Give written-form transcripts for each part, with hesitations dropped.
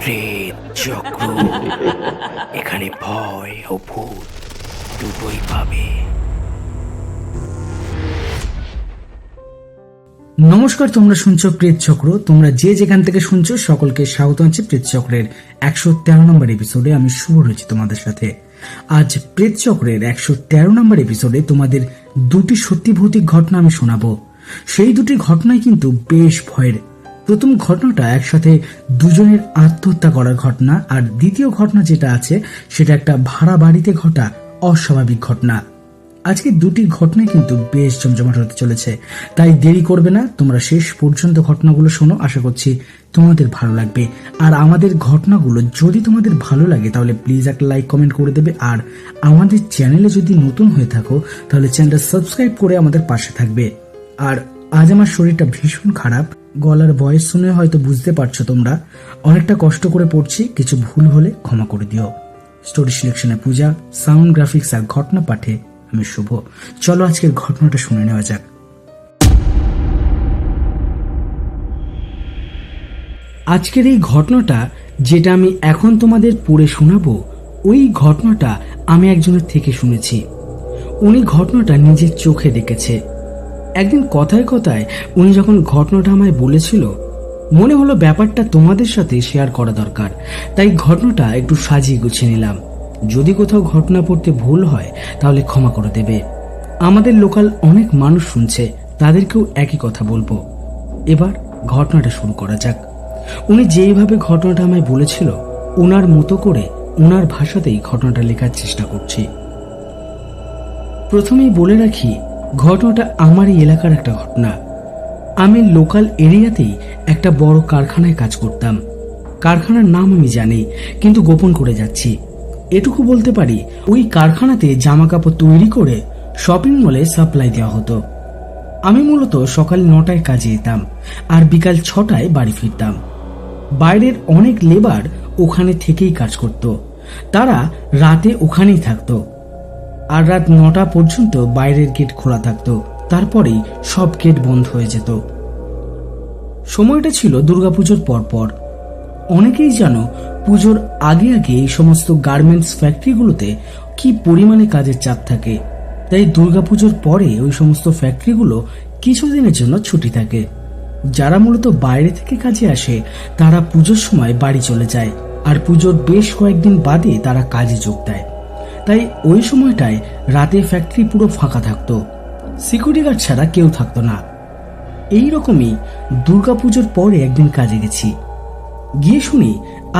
প্রেত চক্র। এখানে ভয় ও ভূত দুটোই পাবে। নমস্কার, তোমরা শুনছো প্রেত চক্র। তোমরা যে যেখান থেকে শুনছো সকলকে স্বাগত জানাচ্ছি প্রেত চক্রের 113 নম্বর এপিসোডে। আমি শুভ রয়েছি তোমাদের সাথে। আজ প্রেত চক্রের 113 নম্বর এপিসোডে তোমাদের দুটি সত্যি ভৌতিক ঘটনা আমি শোনাবো। সেই দুটি ঘটনাই কিন্তু বেশ ভয়ের। প্রথম ঘটনাটা একসাথে দুজনের আত্মহত্যা করার ঘটনা, আর দ্বিতীয় ঘটনা যেটা আছে সেটা একটা ভাড়া বাড়িতে ঘটা অস্বাভাবিক ঘটনা। আজকে দুটি ঘটনাই কিন্তু বেশ জমজমাট হতে চলেছে, তাই দেরি করবে না, তোমরা শেষ পর্যন্ত ঘটনাগুলো শোনো। আশা করছি তোমাদের ভালো লাগবে। আর আমাদের ঘটনাগুলো যদি তোমাদের ভালো লাগে তাহলে প্লিজ একটা লাইক কমেন্ট করে দেবে। আর আমাদের চ্যানেলে যদি নতুন হয়ে থাকো তাহলে চ্যানেলটা সাবস্ক্রাইব করে আমাদের পাশে থাকবে। আর আজ আমার শরীরটা ভীষণ খারাপ, গলার ভয়েস শুনে হয়তো বুঝতে পারছো তোমরা অনেকটা কষ্ট করে পড়ছি। কিছু ভুল হলে ক্ষমা করে দিও। স্টোরি সিলেকশনে পূজা, সাউন্ড গ্রাফিক্স আর ঘটনা পাঠে আমি শুভ। চলো আজকের ঘটনাটা শুনে নেওয়া যাক। আজকের এই ঘটনাটা যেটা আমি এখন তোমাদের পড়ে শোনাবো, ওই ঘটনাটা আমি একজনের থেকে শুনেছি। উনি ঘটনাটা নিজের চোখে দেখেছে। একদিন কথায় কথায় উনি যখন ঘটনাটা আমায় বলেছিল, মনে হলো ব্যাপারটা তোমাদের সাথে শেয়ার করা দরকার, তাই ঘটনাটা একটু সাজিয়ে গুছিয়ে নিলাম। যদি কোথাও ঘটনা পড়তে ভুল হয় তাহলে ক্ষমা করে দেবে। আমাদের লোকাল অনেক মানুষ শুনছে, তাদেরকেও একই কথা বলবো। এবার ঘটনাটা শুরু করা যাক। উনি যেইভাবে ঘটনাটা আমায় বলেছিল, ওনার মতো করে ওনার ভাষাতেই ঘটনাটা লেখার চেষ্টা করছি। প্রথমেই বলে রাখি, ঘটনাটা আমার এই এলাকার একটা ঘটনা। আমি লোকাল এরিয়াতেই একটা বড় কারখানায় কাজ করতাম। কারখানার নাম আমি জানি, কিন্তু গোপন করে যাচ্ছি। এটুকু বলতে পারি, ওই কারখানাতে জামা কাপড় তৈরি করে শপিং মলে সাপ্লাই দেওয়া হতো। আমি মূলত সকাল 9টায় কাজে যেতাম আর বিকাল 6টায় বাড়ি ফিরতাম। বাইরের অনেক লেবার ওখানে থেকেই কাজ করত, তারা রাতে ওখানেই থাকতো। আর রাত 9টা পর্যন্ত বাইরের গেট খোলা থাকতো, তারপরেই সব গেট বন্ধ হয়ে যেত। সময়টা ছিল দুর্গাপুজোর পরপর। অনেকেই জানো, পুজোর আগে আগে এই সমস্ত গার্মেন্টস ফ্যাক্টরিগুলোতে কি পরিমাণে কাজের চাপ থাকে। তাই দুর্গাপুজোর পরে ওই সমস্ত ফ্যাক্টরিগুলো কিছুদিনের জন্য ছুটি থাকে। যারা মূলত বাইরে থেকে কাজে আসে তারা পুজোর সময় বাড়ি চলে যায়, আর পুজোর বেশ কয়েকদিন বাদে তারা কাজে যোগ দেয়। তাই ওই সময়টায় রাতে ফ্যাক্টরি পুরো ফাঁকা থাকতো, সিকিউরিটি গার্ড ছাড়া কেউ থাকতো না। এইরকমই দুর্গাপুজোর পরে একদিন কাজে গেছি। গিয়ে শুনি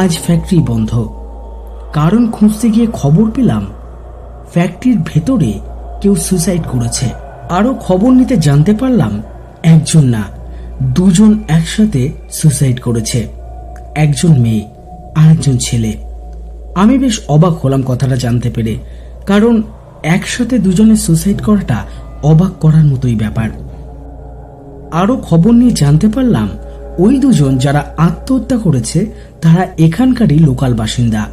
আজ ফ্যাক্টরি বন্ধ। কারণ খুঁজতে গিয়ে খবর পেলাম ফ্যাক্টরির ভেতরে কেউ সুসাইড করেছে। আরো খবর নিতে জানতে পারলাম একজন না, দুজন একসাথে সুসাইড করেছে। একজন মেয়ে আর একজন ছেলে। আমি বেশ অবাক হলাম কথাটা জানতে পেরে, কারণ একসাথে দুজনে সুসাইড করাটা অবাক করার মতোই ব্যাপার। আরো খবর নিয়ে জানতে পারলাম ওই দুজন যারা আত্মহত্যা করেছে তারা এখানকারই লোকাল বাসিন্দা।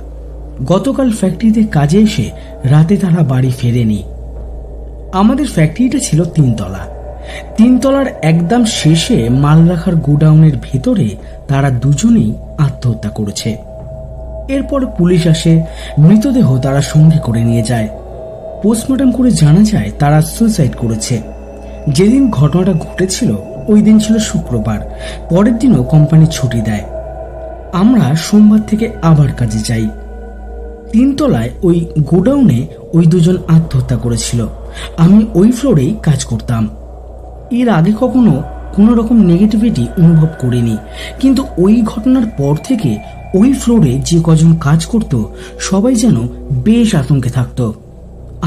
গতকাল ফ্যাক্টরিতে কাজে এসে রাতে তারা বাড়ি ফেরেনি। আমাদের ফ্যাক্টরিটা ছিল 3 তলা। 3 তলার একদম শেষে মাল রাখার গোডাউনের ভেতরে তারা দুজনেই আত্মহত্যা করেছে। এরপর পুলিশ আসে, মৃতদেহ তারা সঙ্গে করে নিয়ে যায়। পোস্টমর্টম করে জানা যায় তারা সুসাইড করেছে। যেদিন ঘটনাটা ঘটেছিল ওই দিন ছিল শুক্রবার, পরের দিনও কোম্পানি ছুটি দেয়। আমরা সোমবার থেকে আবার কাজে যাই। 3 তলায় ওই গোডাউনে ওই দুজন আত্মহত্যা করেছিল। আমি ওই ফ্লোরেই কাজ করতাম। এর আগে কখনো কোনো রকম নেগেটিভিটি অনুভব করিনি, কিন্তু ওই ঘটনার পর থেকে ওই ফ্লোরে যে কজন কাজ করত সবাই যেন বেশ আতঙ্কে থাকতো।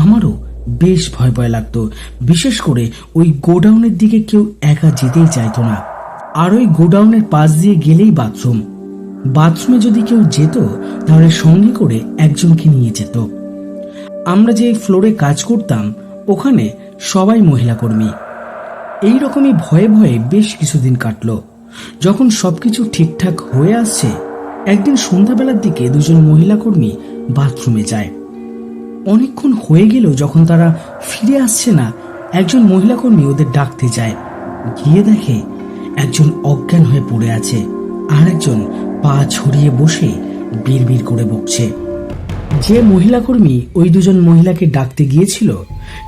আমারও বেশ ভয় ভয় লাগতো, বিশেষ করে ওই গোডাউনের দিকে কেউ একা যেতেই চাইতো না। আর ওই গোডাউনের পাশ দিয়ে গেলেই বাথরুমে যদি কেউ যেত তাহলে সঙ্গে করে একজনকে নিয়ে যেত। আমরা যে ফ্লোরে কাজ করতাম ওখানে সবাই মহিলা কর্মী। এইরকমই ভয়ে ভয়ে বেশ কিছুদিন কাটলো। যখন সবকিছু ঠিকঠাক হয়ে আসছে, একদিন সন্ধ্যাবেলার দিকে দুজন মহিলা কর্মী বাথরুমে যায়। অনেকক্ষণ হয়ে গেলেও যখন তারা ফিরে আসছে না, একজন মহিলা কর্মী ওদের ডাকতে যায়। গিয়ে দেখে একজন অজ্ঞান হয়ে পড়ে আছে। আর একজন পা ছড়িয়ে বসে বিড়বিড় করে বকছে। যে মহিলা কর্মী ওই দুজন মহিলাকে ডাকতে গিয়েছিল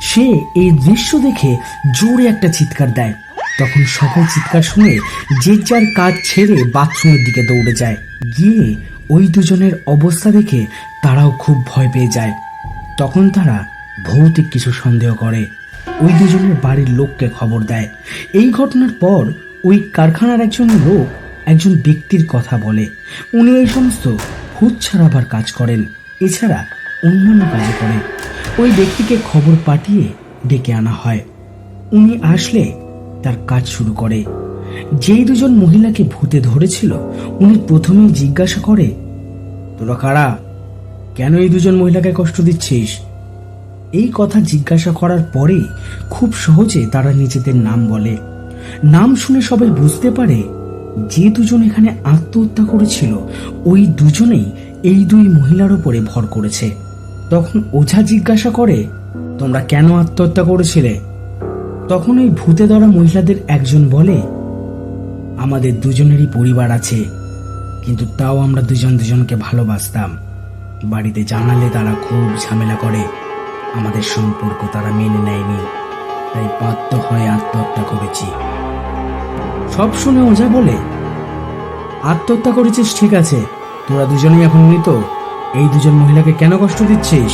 সে এই দৃশ্য দেখে জোরে একটা চিৎকার দেয়। তখন সবাই চিৎকার শুনে যে যার কাজ ছেড়ে বাথরুমের দিকে দৌড়ে যায়। গিয়ে ওই দুজনের অবস্থা দেখে তারাও খুব ভয় পেয়ে যায়। তখন তারা ভৌতিক কিছু সন্দেহ করে, ওই দুজনের বাড়ির লোককে খবর দেয়। এই ঘটনার পর ওই কারখানার একজন লোক একজন ব্যক্তির কথা বলে। উনি এই সমস্ত ভূত ছাড়াবার কাজ করেন, এছাড়া অন্যান্য কাজে করে। ওই ব্যক্তিকে খবর পাঠিয়ে ডেকে আনা হয়। উনি আসলে তার কাজ শুরু করে। যেই দুজন মহিলাকে ভূতে ধরেছিল উনি প্রথমেই জিজ্ঞাসা করে, তোরা কারা? কেন এই দুজন মহিলাকে কষ্ট দিচ্ছিস? এই কথা জিজ্ঞাসা করার পরেই খুব সহজে তারা নিজেদের নাম বলে। নাম শুনে সবাই বুঝতে পারে যে দুজন এখানে আত্মহত্যা করেছিল ওই দুজনেই এই দুই মহিলার উপরে ভর করেছে। তখন ওঝা জিজ্ঞাসা করে, তোমরা কেন আত্মহত্যা করেছিলে? তখন ওই ভূতে ধরা মহিলাদের একজন বলে, আমাদের দুজনেরই পরিবার আছে, কিন্তু তাও আমরা দুজন দুজনকে ভালোবাসতাম। বাড়িতে জানালে তারা খুব ঝামেলা করে, আমাদের সম্পর্ক তারা মেনে নেয়নি, তাই বাধ্য হয়ে আত্মহত্যা করেছি। সব শুনে ওঝা বলে, আত্মহত্যা করেছিস ঠিক আছে, তোরা দুজনেই এখন মৃত, এই দুজন মহিলাকে কেন কষ্ট দিচ্ছিস?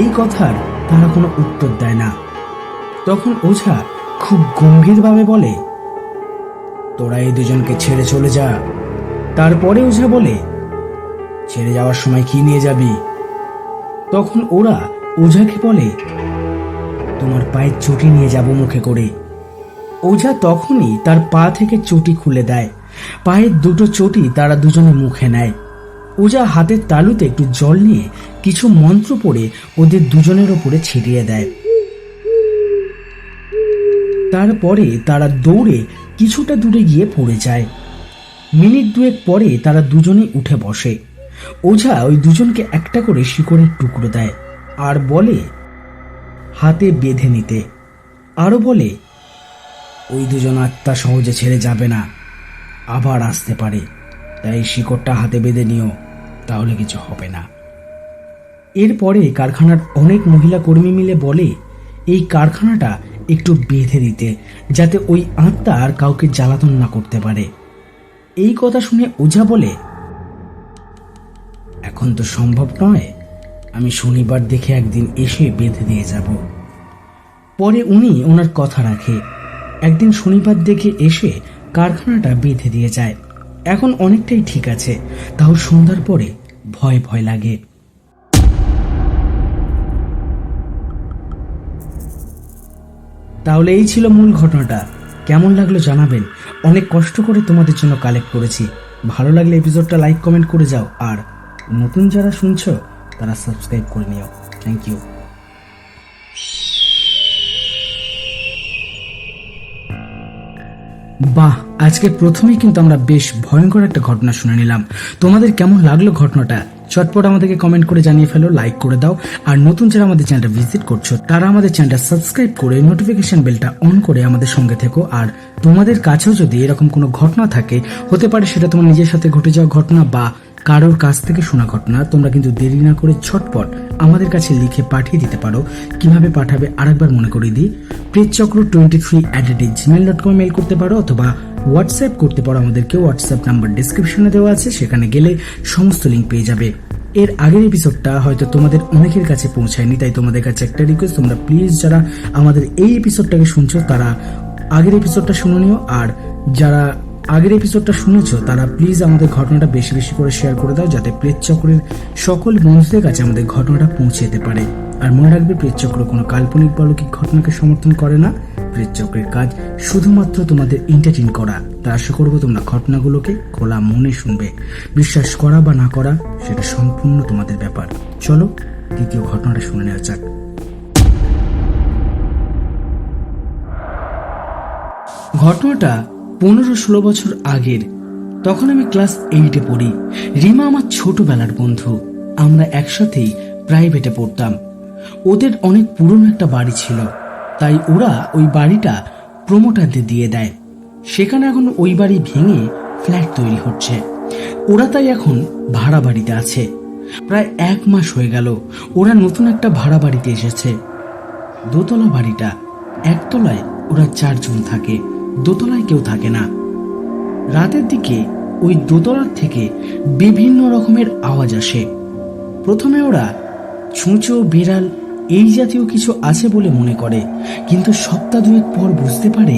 এই কথার তারা কোনো উত্তর দেয় না। তখন ওঝা খুব গম্ভীরভাবে বলে, তোরা এই দুজনকে ছেড়ে চলে যা। তারপরে ওঝা বলে, ছেড়ে যাওয়ার সময় কি নিয়ে যাবি? তখন ওরা ওঝাকে বলে, তোমার পায়ের চটি নিয়ে যাব মুখে করে। ওঝা তখনই তার পা থেকে চটি খুলে দেয়। পায়ের দুটো চটি তারা দুজনে মুখে নেয়। ওঝা হাতের তালুতে একটু জল নিয়ে কিছু মন্ত্র পড়ে ওদের দুজনের ওপরে ছিটিয়ে দেয়। তারপরে তারা দৌড়ে কিছুটা দূরে গিয়ে পড়ে যায়। মিনিট দুয়েক পরে তারা দুজনেই উঠে বসে। ওঝা ওই দুজনকে একটা করে শিকড়ের টুকরো দেয় আর বলে হাতে বেঁধে নিতে। আরো বলে, ওই দুজন আত্মা সহজে ছেড়ে যাবে না, আবার আসতে পারে, তাই শিকড়টা হাতে বেঁধে নিও, তাহলে কিছু হবে না। এরপরে কারখানার অনেক মহিলা কর্মী মিলে বলে এই কারখানাটা একটু বেঁধে দিতে, যাতে ওই আত্মা আর কাউকে জ্বালাতন না করতে পারে। এই কথা শুনে ওঝা বলে, এখন তো সম্ভব নয়, আমি শনিবার দেখে একদিন এসে বেঁধে দিয়ে যাব। পরে উনি ওনার কথা রাখে। একদিন শনিবার দেখে এসে কারখানাটা বেঁধে দিয়ে যায়। এখন অনেকটাই ঠিক আছে, তাও সন্ধ্যার পরে ভয় ভয় লাগে। তাহলে এই ছিল মূল ঘটনাটা। কেমন লাগলো জানাবেন, অনেক কষ্ট করে তোমাদের জন্য কালেক্ট করেছি। ভালো লাগলে এপিসোডটা লাইক কমেন্ট করে যাও, আর নতুন যারা শুনছো তারা সাবস্ক্রাইব করে নিও। Thank you. বাহ, আজকে প্রথমেই কিন্তু আমরা বেশ ভয়ঙ্কর একটা ঘটনা শুনে নিলাম। তোমাদের কেমন লাগলো ঘটনাটা? চটপট আমাদেরকে কমেন্ট করে জানিয়ে ফেলো, লাইক করে দাও। আর নতুন যারা আমাদের চ্যানেলটা ভিজিট করছো তারা আমাদের চ্যানেলটা সাবস্ক্রাইব করে নোটিফিকেশন বেলটা অন করে আমাদের সঙ্গে থেকো। আর তোমাদের কাছেও যদি এরকম কোনো ঘটনা থাকে, হতে পারে সেটা তোমার নিজের সাথে ঘটে যাওয়া ঘটনা বা কারোর কাছ থেকে শোনা ঘটনা, তোমরা কিন্তু দেরি না করে ঝটপট আমাদের কাছে লিখে পাঠিয়ে দিতে পারো। কিভাবে পাঠাবে আরেকবার মনে করিয়ে দিই, prezchakro23@gmail.com মেল করতে পারো, অথবা হোয়াটসঅ্যাপ করতে পারো আমাদেরকে। হোয়াটসঅ্যাপ নাম্বার ডিসক্রিপশনে দেওয়া আছে, সেখানে গেলে সমস্ত লিঙ্ক পেয়ে যাবে। এর আগের এপিসোডটা হয়তো তোমাদের অনেকের কাছে পৌঁছায়নি, তাই তোমাদের কাছে একটা রিকোয়েস্ট, তোমরা প্লিজ যারা আমাদের এই এপিসোডটাকে শুনছো তারা আগের এপিসোডটা শুনে নিও। আর যারা আগের এপিসোডটা শুনেছো তারা প্লিজ আমাদের ঘটনাটা বেশি বেশি করে শেয়ার করে দাও, যাতে প্রেতচক্রের সকল বন্ধুদের কাছে আমাদের ঘটনাটা পৌঁছে যেতে পারে। আর মনে রাখবে, প্রেতচক্র কোনো কাল্পনিক বা অলৌকিক ঘটনাকে সমর্থন করে না। প্রেতচক্রের কাজ শুধুমাত্র তোমাদের এন্টারটেইন করা। তা আশা করবো তোমরা ঘটনাগুলোকে খোলা মনে শুনবে। বিশ্বাস করা বা না করা সেটা সম্পূর্ণ তোমাদের ব্যাপার। চলো দ্বিতীয় ঘটনাটা শুনে নেওয়া যাক। ঘটনাটা 15-16 বছর আগের। তখন আমি ক্লাস 8-এ পড়ি। রিমা আমার ছোটবেলার বন্ধু। আমরা একসাথেই প্রাইভেটে পড়তাম। ওদের অনেক পুরনো একটা বাড়ি ছিল, তাই ওরা ওই বাড়িটা প্রমোটারদের দিয়ে দেয়। সেখানে এখন ওই বাড়ি ভেঙে ফ্ল্যাট তৈরি হচ্ছে। ওরা তাই এখন ভাড়া বাড়িতে আছে। প্রায় 1 মাস হয়ে গেল ওরা নতুন একটা ভাড়া বাড়িতে এসেছে। দোতলা বাড়িটা, একতলায় ওরা 4 জন থাকে, দোতলায় কেউ থাকে না। রাতের দিকে ওই দোতলার থেকে বিভিন্ন রকমের আওয়াজ আসে। প্রথমে ওরা ছুঁচো, বিড়াল এই জাতীয় কিছু আছে বলে মনে করে, কিন্তু সপ্তাহ 2 পর বুঝতে পারে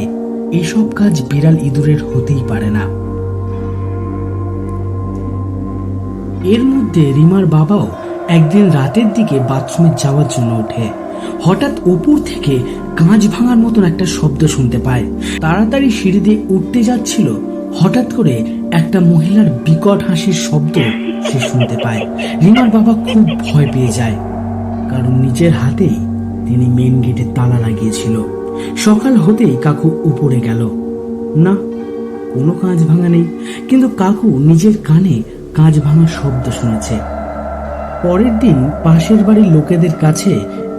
এসব কাজ বিড়াল ইঁদুরের হতেই পারে না। এর মধ্যে রিমার বাবাও একদিন রাতের দিকে বাথরুমে যাওয়ার জন্য ওঠে। হঠাৎ উপর থেকে কাঁচ ভাঙার মতন একটা শব্দ শুনতে পায়। তাড়াতাড়ি সিঁড়ি দিয়ে উঠতে যাচ্ছিল, হঠাৎ করে একটা মহিলার বিকট হাসির শব্দ সে শুনতে পায়। রিমার বাবা খুব ভয় পেয়ে যায়, কারণ নিজের হাতেই তিনি মেন গেটে তালা লাগিয়েছিল। সকাল হতেই কাকু উপরে গেল, না কোনো কাঁচ ভাঙা নেই, কিন্তু কাকু নিজের কানে কাঁচ ভাঙার শব্দ শুনেছে। পরের দিন পাশের বাড়ির লোকেদের কাছে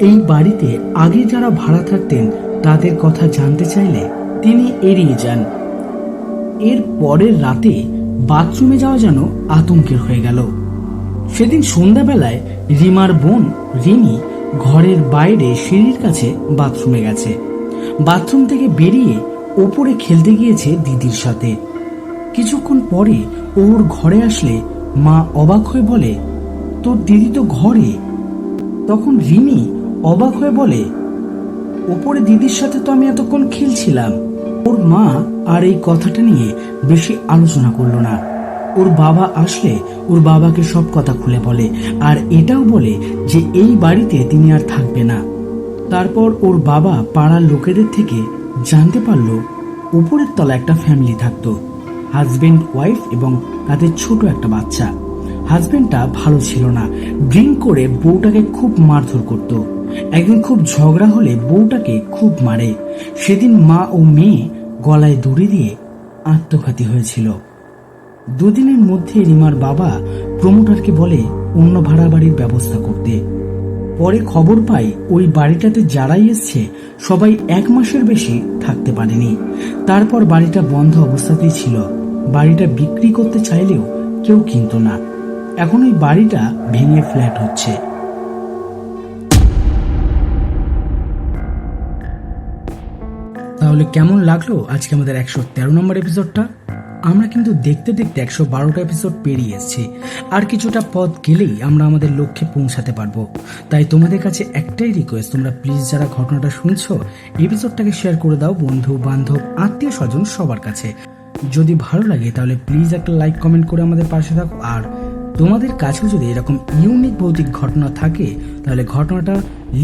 এই বাড়িতে আগে যারা ভাড়া থাকতেন তাদের কথা জানতে চাইলে তিনি এড়িয়ে যান। এর পরের রাতে বাথরুমে যাওয়া যেন আতঙ্কের হয়ে গেল। সেদিন সন্ধ্যাবেলায় রিমার বোন রিমি ঘরের বাইরে সিঁড়ির কাছে বাথরুমে গেছে। বাথরুম থেকে বেরিয়ে ওপরে খেলতে গিয়েছে দিদির সাথে। কিছুক্ষণ পরে ওর ঘরে আসলে মা অবাক হয়ে বলে, তোর দিদি তো ঘরে। তখন রিমি অবাক হয়ে বলে, ওপরে দিদির সাথে তো আমি এতক্ষণ খেলছিলাম। ওর মা আর এই কথাটা নিয়ে বেশি আলোচনা করলো না। ওর বাবা আসলে ওর বাবাকে সব কথা খুলে বলে, আর এটাও বলে যে এই বাড়িতে তিনি আর থাকবে না। তারপর ওর বাবা পাড়ার লোকেদের থেকে জানতে পারলো উপরের তলা একটা ফ্যামিলি থাকতো, হাজবেন্ড, ওয়াইফ এবং তাদের ছোট একটা বাচ্চা। হাজবেন্ডটা ভালো ছিল না, ড্রিঙ্ক করে বউটাকে খুব মারধর করত। একদিন খুব ঝগড়া হলে বউটাকে খুব মারে। সেদিন মা ও মেয়ে গলায় দড়ি দিয়ে আত্মঘাতী হয়েছিল। 2 দিনের মধ্যে রিমার বাবা প্রমোটারকে বলে অন্য ভাড়া বাড়ির ব্যবস্থা করতে। পরে খবর পাই ওই বাড়িটাতে যারাই এসছে সবাই 1 মাসের বেশি থাকতে পারেনি। তারপর বাড়িটা বন্ধ অবস্থাতেই ছিল। বাড়িটা বিক্রি করতে চাইলেও কেউ কিনত না। এখন ওই বাড়িটা ভেঙে ফ্ল্যাট হচ্ছে। তাহলে কেমন লাগলো আজকে আমাদের 113 নম্বর এপিসোডটা? আমরা কিন্তু দেখতে দেখতে 112টা এপিসোড পেরিয়ে এসেছি। আর কিছুটা পথ গেলেই আমরা আমাদের লক্ষ্যে পৌঁছাতে পারবো। তাই তোমাদের কাছে একটাই রিকোয়েস্ট, তোমরা প্লিজ যারা ঘটনাটা শুনছো এপিসোডটাকে শেয়ার করে দাও বন্ধু বান্ধব আত্মীয় স্বজন সবার কাছে। যদি ভালো লাগে তাহলে প্লিজ একটা লাইক কমেন্ট করে আমাদের পাশে থাকো। আর তোমাদের কাছেও যদি এরকম ইউনিক ভৌতিক ঘটনা থাকে তাহলে ঘটনাটা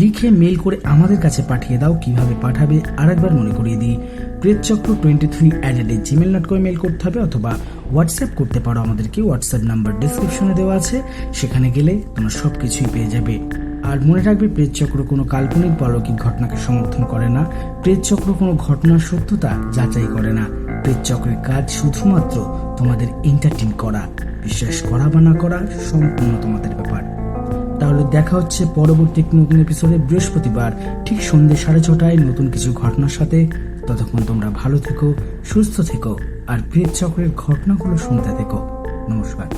লিখে মেল করে আমাদের কাছে পাঠিয়ে দাও। কিভাবে পাঠাবে আরেকবার মনে করিয়ে দিই, prechchakra23@gmail.com মেল করতে হবে, অথবা হোয়াটসঅ্যাপ করতে পারো আমাদেরকে। হোয়াটসঅ্যাপ নাম্বার ডিসক্রিপশনে দেওয়া আছে, সেখানে গেলে তোমরা সবকিছুই পেয়ে যাবে। আর মনে রাখবে, প্রেতচক্র কোনো কাল্পনিক বা অলৌকিক ঘটনাকে সমর্থন করে না। প্রেতচক্র কোনো ঘটনার সত্যতা যাচাই করে না। প্রেতচক্রের কাজ শুধুমাত্র তোমাদের এন্টারটেইন করা, বিশ্বাস করা বা না করা সম্পূর্ণ তোমাদের ব্যাপার। তাহলে দেখা হচ্ছে পরবর্তী নতুন এপিসোডে বৃহস্পতিবার ঠিক সন্ধ্যে 6:30টায় নতুন কিছু ঘটনার সাথে। ততক্ষণ তোমরা ভালো থেকো, সুস্থ থেকো আর প্রেতচক্রের ঘটনাগুলো শুনতে থেকো। নমস্কার।